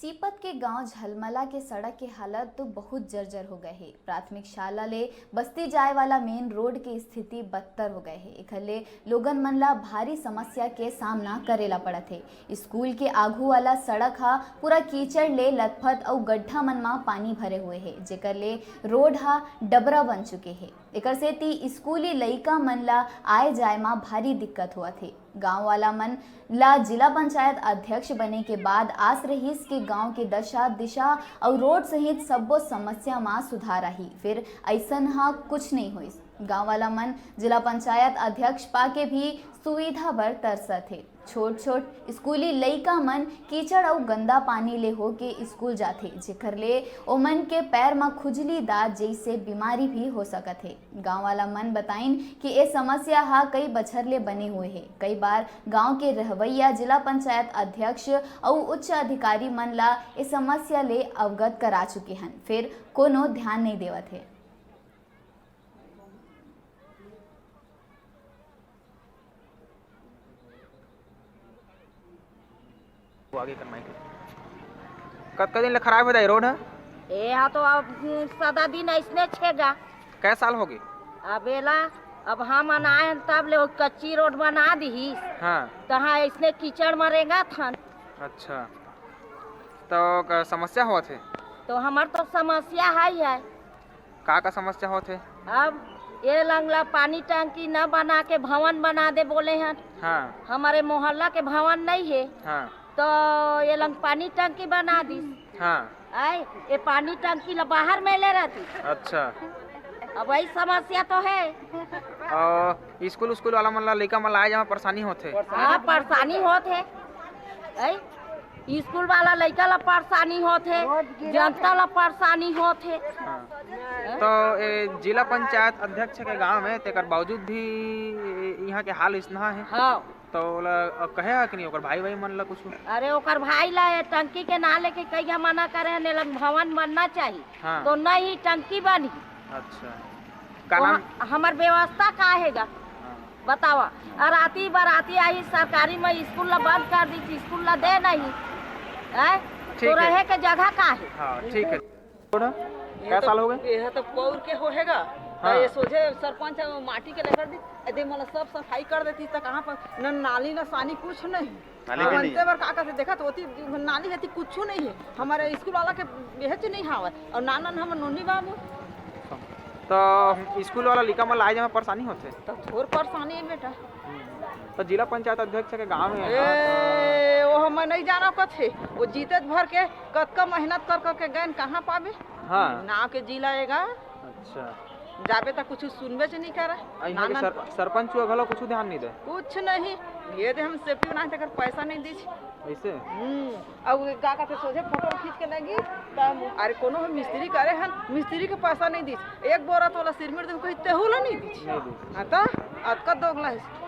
सीपत के गांव झलमला के सड़क के हालत तो बहुत जर्जर हो गए है। प्राथमिक शाला ले बस्ती जाए वाला मेन रोड की स्थिति बदतर हो गए है। इखले लोगन मन ला भारी समस्या के सामना करेला पड़त है। स्कूल के आगू वाला सड़क हा पूरा कीचड़ ले लथपथ और गड्ढा मन मा पानी भरे हुए है, जेकर ले रोड हा डबरा बन चुके है। एकर सेती स्कूली लइका मन ला आए जाए मा भारी दिक्कत हुआ थे। गांव वाला मन ला जिला पंचायत अध्यक्ष बने के बाद आस रहीस के गांव के दशा दिशा और रोड सहित सब्बो समस्या में सुधार आही। फिर ऐसन हा कुछ नहीं हुई। गांव वाला मन जिला पंचायत अध्यक्ष पाके भी सुविधा बर तरसत थे। छोट छोट स्कूली लइका मन कीचड़ और गंदा पानी ले हो के स्कूल जाते, जेकर ले ओमन के पैर में खुजली दाद जैसे बीमारी भी हो सकत है। गांव वाला मन बताइन कि ये समस्या हा कई बछर ले बने हुए है। कई बार गांव के रहवैया जिला पंचायत अध्यक्ष और उच्च अधिकारी मन ला ये समस्या ले अवगत करा चुके हैं, फिर कोनो ध्यान नहीं देवत है। आगे करना कद दिन ले खराब हो जाए रोड है। यहाँ तो अब सदा दिन ऐसने छेगा। कै साल हो गए अबेला अब हम आए तब ले कच्ची रोड बना दी। हाँ तहाँ ऐसने कीचड़ मरेगा थन। अच्छा तो समस्या हो थे तो हमार तो समस्या है। का समस्या हो थे? अब ये लंगला पानी टंकी न बना के भवन बना दे बोले हैं। हाँ हमारे मोहल्ला के भवन नहीं है। हाँ तो ये लंग पानी टंकी बना दी। हाँ आई ये पानी टंकी ला बाहर में ले रहती। अच्छा अब वही समस्या तो है। और स्कूल वाला मन ला लइका मन ला आए जहाँ परेशानी होथे। हाँ परेशानी होते। स्कूल वाला लइका ला परेशानी होते, जनता ला परेशानी होते। हाँ। तो जिला पंचायत अध्यक्ष के गांव में तेकर बावजूद भी यहाँ के हाल इतना है। हाँ तो कहे है कि नहीं ओकर भाई मन ला कुछ? अरे ओकर भाई ला टंकी के ना लेके कई मना करे ने लग भवन बनना चाहिए। हाँ। तो नहीं टंकी बनी। अच्छा का नाम? हमार व्यवस्था का हैगा बतावा। राती बराती आई सरकारी में स्कूल ला बंद कर दी थी, स्कूल ला दे नहीं है। तो रहे के जगह का है। हाँ ठीक है। क्या साल हो गए? यह तो पौर के होएगा। हाँ। ये सोचे सरपंच माटी के लेकर दी यदि मतलब सब सफाई कर देती तो कहाँ पर न नाली न सानी कुछ नहीं। बनते बार काका से देखा तो होती नाली है कुछ नहीं है। हमारे स्कूल वाला के बेहद नहीं हावे और नाना हम नोनी बाबू। तो स्कूल वाला लिखा में लाए जमा परेशानी होते तो थोड़ परेशानी है बेटा। तो जिला पंचायत अध्यक्ष के गांव में वो हम नहीं जाना कथे वो जीते भर के कतका मेहनत कर के गए कहाँ पावे। हाँ नाव के जिला आएगा। अच्छा जाबे तक कुछ सुनबे नहीं करे। सरपंच घलो कुछ ध्यान नहीं दे कुछ नहीं ये दे हम सेफ्टी बना तक पैसा नहीं दी ऐसे। अब का कहते सोचे फोटो खींच के लगी तब अरे कोनो हम मिस्त्री करे हन मिस्त्री के पैसा नहीं दी। एक बोरा तोला सिरमिर दे कहिते होला नहीं दी। हां तो अतका दोगला है।